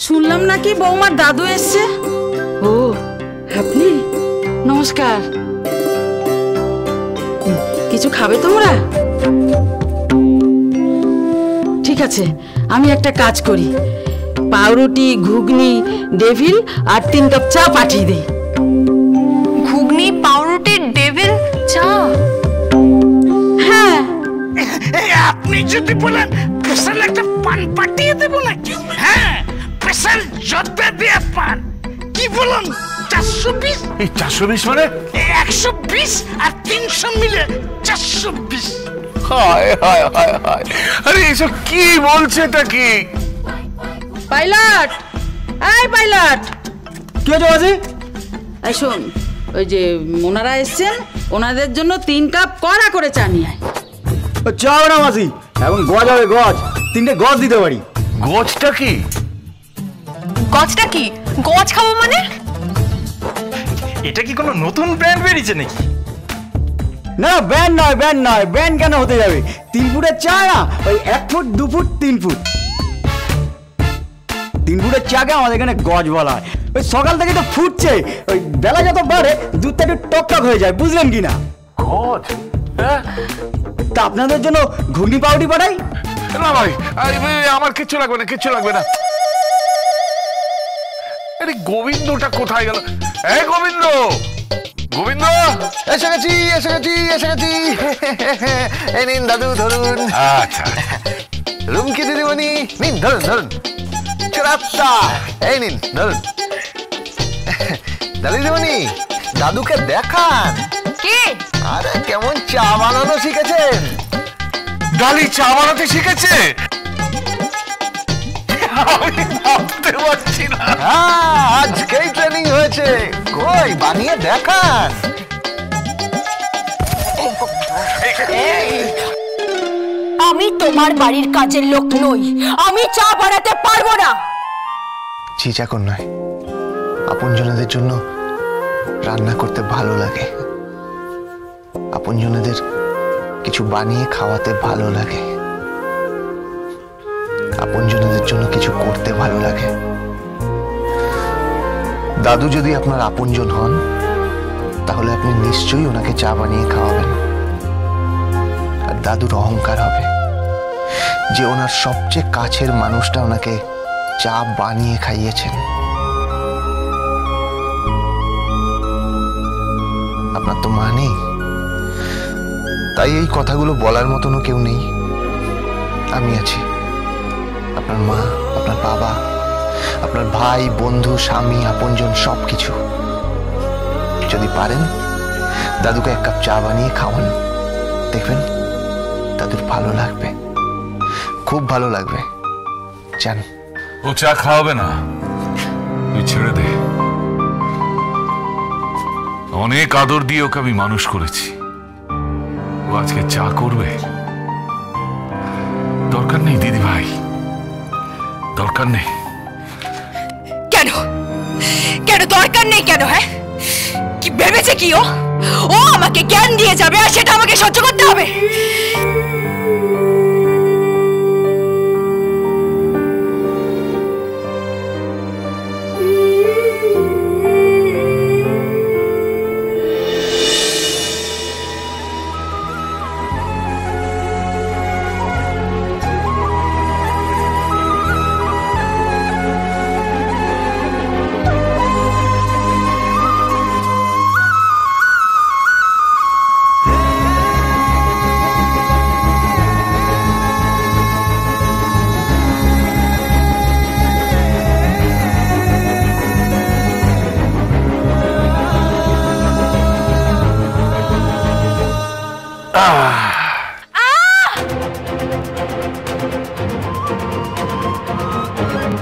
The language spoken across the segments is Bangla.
শুনলাম নাকি বৌমার দাদু এসছে। ও আপনি, নমস্কার। কিছু খাবে তোমরা? ঠিক আছে, আমি একটা কাজ করি, পাউরুটি, ঘুগনি, ডেভিল আর 3 কাপ চা পাঠিয়ে দেই। ঘুগনি, পাউরুটি, ডেভিল, চা? হ্যাঁ। আপনি যদি বলেন স্পেশাল একটা পান পাঠিয়ে দেবো নাকি? হ্যাঁ, স্পেশাল জর্দা দিয়ে পান। কি বলুন? 420? এই 420 মানে 120 আর 300 মিলে 420। হায় হায় হায় হায়, আরে এসব কি বলছে? এটা কি? পাইলট, এই পাইলট। কি হয়েছে বাজি? এই শোন, ওই যে ওনারা এসছেন, ওনাদের জন্য 3 কাপ কড়া করে চা নিয়ে আয়। চা হবে না মাসি, এখন গজ হবে গজ, 3টে গজ দিতে পারি। গজটা কি? গজটা কি? গজ খাবো মানে? এটা কি কোনো নতুন ব্র্যান্ড বেরিয়েছে নাকি? না ব্যান নয়, ব্যান নয়, ব্যান কেন হতে যাবে? 3 ফুটের চা না, ওই 1 ফুট, 2 ফুট, 3 ফুট। 3 ফুটের চাকে আমাদের এখানে গজ বলা হয়। ওই সকাল থেকে তো ফুটছে, ওই বেলা যত বাড়ে দুধটা একটু টকটক হয়ে যায়, বুঝলেন কি না? গজ? হ্যাঁ, তা আপনাদের জন্য ঘুগনি পাউরুটি পাঠাই? না ভাই, আমার কিচ্ছু লাগবে না, কিচ্ছু লাগবে না। আরে গোবিন্দটা কোথায় গেল? এই গোবিন্দ, গোবিন্দ! এসে গেছি, এসে গেছি, এসে গেছি। এই নিন দাদু, ধরুন। আচ্ছা, রুমকি দিদিমণি, নিন ধরুন, ধরুন। চুরাত্তা, এই নিন ধরুন। দাদু দিদিমণি, দাদুকে দেখান। কি? আরে কেমন চা বানানো শিখেছেন। ডালি চা বানাতে শিখেছে? আমি ভাবতে পারছি না। হ্যাঁ, আজকেই ট্রেনিং হয়েছে। কই বানিয়ে দেখান। আমি তোমার বাড়ির কাজের লোক নই, আমি চা বানাতে পারবো না। জি চাকর নয়, আপনজনদের জন্য রান্না করতে ভালো লাগে, আপনজনদের কিছু বানিয়ে খাওয়াতে ভালো লাগে, আপনজনদের জন্য কিছু করতে ভালো লাগে। দাদু যদি আপনার আপনজন হন, তাহলে আপনি নিশ্চয়ই ওনাকে চা বানিয়ে খাওয়াবেন। আর দাদুর অহংকার হবে যে ওনার সবচেয়ে কাছের মানুষটা ওনাকে চা বানিয়ে খাইয়েছেন। আপনার তো মা নেই, তাই এই কথাগুলো বলার মতনও কেউ নেই। আমি আছি, আপনার মা, আপনার বাবা, আপনার ভাই, বন্ধু, স্বামী, আপনজন সবকিছু। যদি পারেন দাদুকে 1 কাপ চা বানিয়ে খাওয়ান, দেখবেন দাদুর ভালো লাগবে, খুব ভালো লাগবে। জান, ও চা খাওয়াবে না, তুই ছেড়ে দে। অনেক আদর দিয়ে ওকে আমি মানুষ করেছি, ও আজকে চা করবে? দরকার নেই দিদি ভাই, দরকার নেই। কেন? কেন দরকার নেই কেন? হ্যাঁ, কি ভেবেছে কি ও? ও আমাকে জ্ঞান দিয়ে যাবে আর সেটা আমাকে সহ্য করতে হবে?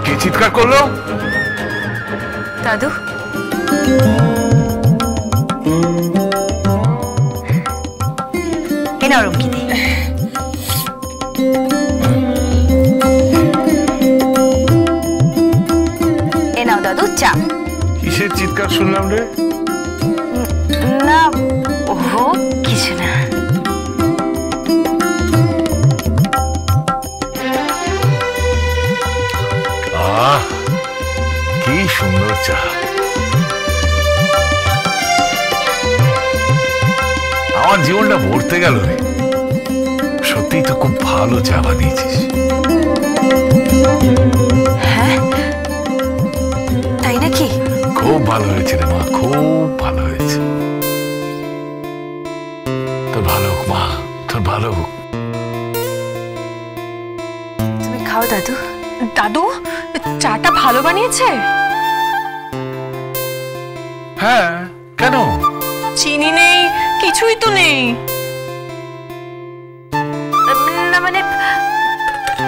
কে চিৎকার করলো? দাদু। এ নাও রুমকিতে। এ নাও দাদু চা। কিসের চিৎকার শুনলাম রে? না, ও কিছু না। কি সুন্দর চা। আমার জীবনটা ভরতে গেল রে। সত্যি তো খুব ভালো চা বানিয়েছিস। হ্যাঁ, তাই নাকি? খুব ভালো হয়েছে রে মা, খুব ভালো হয়েছে। তোর ভালো হোক মা, তোর ভালো হোক। তুমি খাও দাদু। দাদু, চাটা ভালো বানিয়েছে? হ্যাঁ, কেন? চিনি নেই, কিছুই তো নেই। না মানে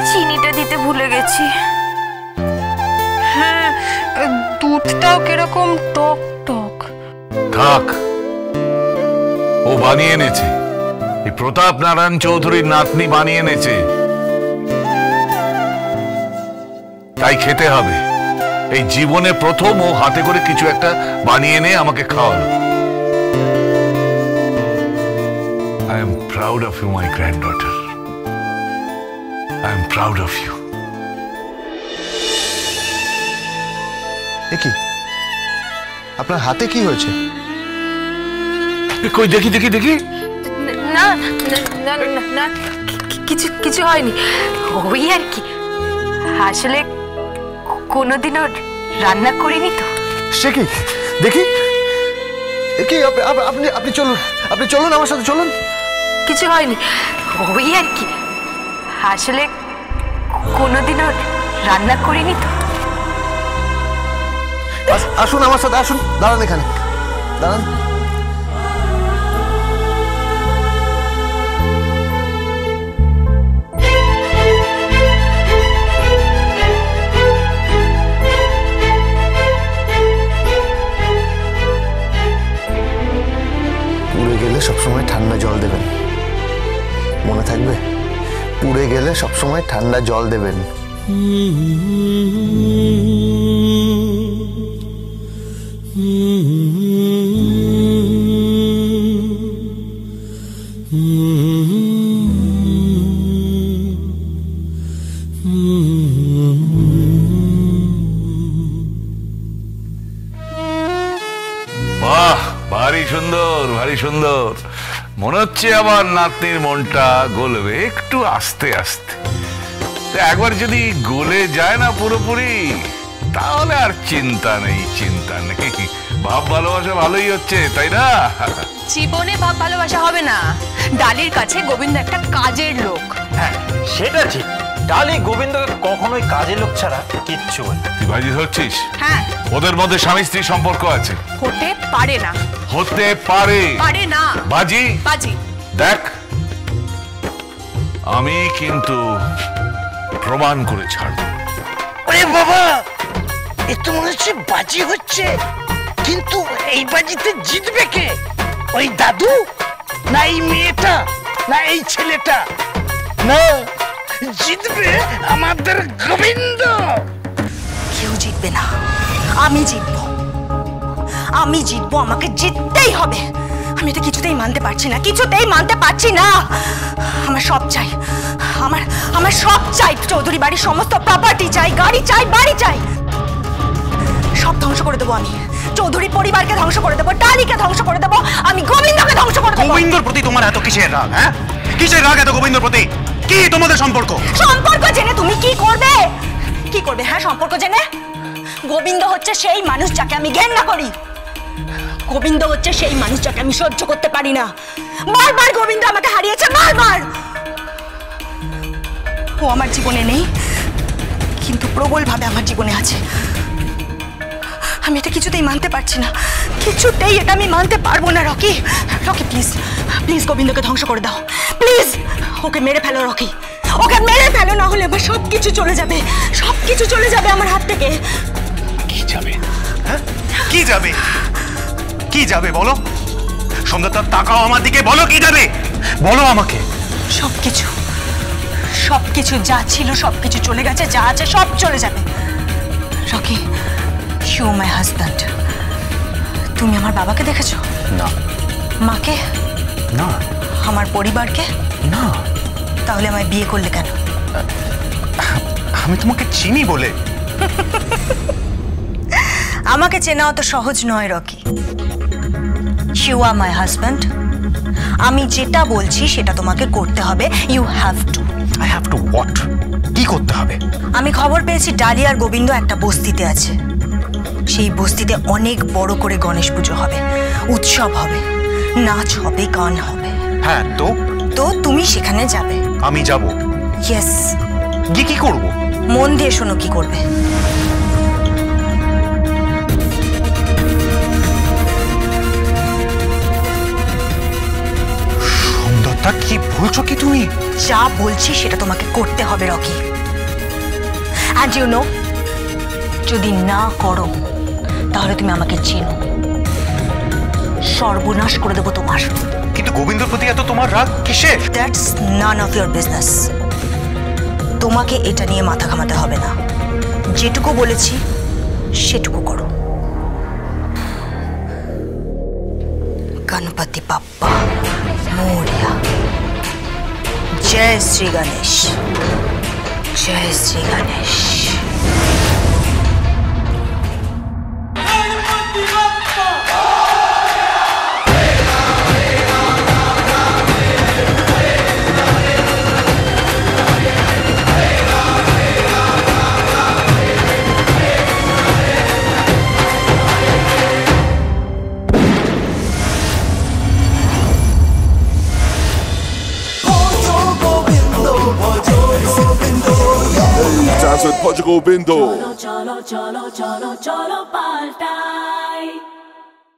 চিনিটা দিতে ভুলে গেছি। হ্যাঁ, দুধটাও কিরকম টক টক। থাক, ও বানিয়ে এনেছে। এই প্রতাপ নারায়ণ চৌধুরীর নাতনি বানিয়ে এনেছে, তাই খেতে হবে। এই জীবনে প্রথম ও হাতে করে কিছু একটা বানিয়ে এনে আমাকে খাওয়ালো। I am proud of you, my granddaughter. I am proud of you. কি আপনার হাতে কি হয়েছে? কই দেখি দেখি দেখি। না না না, কিছু কিছু হয়নি। ওই আর কি, আসলে কোনোদিনও রান্না করিনি তো। সে কি দেখি, কি আপনি আপনি চলুন, আপনি চলুন আমার সাথে চলুন। কিছু হয়নি, ওই আর কি, আসলে কোনোদিনও রান্না করিনি তো। আসুন আমার সাথে, আসুন, দাঁড়ান এখানে, দাঁড়ান। পুড়ে গেলে সবসময় ঠান্ডা জল দেবেন, মনে থাকবে? পুড়ে গেলে সবসময় ঠান্ডা জল দেবেন। বাহ, ভারী সুন্দর, ভারী সুন্দর। মনে হচ্ছে আমার নাতনির মনটা গলবে একটু আস্তে আস্তে। একবার যদি গলে যায় না পুরোপুরি, তাহলে আর চিন্তা নেই, চিন্তা নেই। ভাব ভালোবাসা ভালোই হচ্ছে, তাই না? জীবনে ভাব ভালোবাসা হবে না। ডালির কাছে গোবিন্দ একটা কাজের লোক। হ্যাঁ, সেটা ঠিক। ডালি গোবিন্দকে কখনোই কাজের লোক ছাড়া কিচ্ছু বলে। তুই বাজি ধরছিস? হ্যাঁ, ওদের মধ্যে স্বামী স্ত্রী সম্পর্ক আছে। হতে পারে না। হতে পারে, পারে না। বাজি বাজি দেখ, আমি কিন্তু প্রমাণ করে ছাড়ব। ওরে বাবা, এ তো মনে হচ্ছে বাজি হচ্ছে, কিন্তু এই বাজিতে জিতবে কে? ওই দাদু, না এই মেয়েটা, না এই ছেলেটা? না, জিতবে আমাদের গোবিন্দ। কেউ জিতবে না, আমি জিতবো, আমি জিতবো, আমাকে জিততেই হবে। আমি এটা কিছুতেই মানতে পারছি না, কিছুতেই মানতে পারছি না। আমার সব চাই, আমার সব চাই। চৌধুরী বাড়ির সমস্ত প্রপার্টি চাই, গাড়ি চাই, বাড়ি চাই। সব ধ্বংস করে দেবো আমি। চৌধুরী পরিবারকে ধ্বংস করে দেবো, ডালিকে ধ্বংস করে দেবো, আমি গোবিন্দকে ধ্বংস করে দেবো। গোবিন্দর প্রতি তোমার এত কিসের রাগ? হ্যাঁ, কিসের রাগ এত গোবিন্দর প্রতি? কি তোমাদের সম্পর্ক? সম্পর্ক জেনে তুমি কি করবে? কি করবে? হ্যাঁ, সম্পর্ক জেনে? গোবিন্দ হচ্ছে সেই মানুষ যাকে আমি ঘেন্না করি। গোবিন্দ হচ্ছে সেই মানুষ যাকে আমি সহ্য করতে পারি না। বারবার গোবিন্দ আমাকে হারিয়েছে, বারবার। ও আমার জীবনে নেই, কিন্তু প্রবলভাবে আমার জীবনে আছে। আমি এটা কিছুতেই মানতে পারছি না, কিছুতেই এটা আমি মানতে পারবো না। রকি, রকি প্লিজ, প্লিজ গোবিন্দকে ধ্বংস করে দাও, প্লিজ। ওকে মেরে ফেলো রকি, ওকে মেরে ফেলো, না হলে আমার সব কিছু চলে যাবে, সব কিছু চলে যাবে আমার হাত থেকে। কি যাবে? হ্যাঁ, কি যাবে? কি যাবে বলো? সন্ধ্যা, তার তাকাও আমার দিকে, বলো কি যাবে? বলো আমাকে। সবকিছু, সবকিছু যা ছিল সবকিছু চলে গেছে, যা আছে সব চলে যাবে। Rocky, you my husband. তুমি আমার বাবাকে দেখেছো? না। মাকে? না। আমার পরিবারকে? না। তাহলে আমায় বিয়ে করলে কেন? আমি তোমাকে চিনি বলে। আমাকে চেনা অত সহজ নয় Rocky. You are my husband. আমি যেটা বলছি সেটা তোমাকে করতে হবে। You have to. I have to what? কি করতে হবে? আমি খবর পেয়েছি ডালিয়া আর গোবিন্দ একটা বস্তিতে আছে। সেই বস্তিতে অনেক বড় করে গণেশ পুজো হবে, উৎসব হবে, নাচ হবে, গান হবে। হ্যাঁ, তো তো তুমি সেখানে যাবে। আমি যাব? ইয়েস। গিয়ে কি করব? মন দিয়ে শোনো কি করবে। সুন্দরতা, কি বলছো কি তুমি? যা বলছি সেটা তোমাকে করতে হবে রকি। অ্যান্ড ইউ নো, যদি না করো তাহলে তুমি আমাকে চেনো, সর্বনাশ করে দেবো তোমার। কিন্তু গোবিন্দর প্রতি এত তোমার রাগ কিসের? That's none of your business. তোমাকে এটা নিয়ে মাথা ঘামাতে হবে না। যেটুকু বলেছি সেটুকু করো। গণপতি বাপ্পা মোরিয়া। জয় শ্রী গণেশ, জয় Shri Ganesh. Dance with Portugal Bindo. Cholo, cholo, cholo, cholo, cholo, paltai.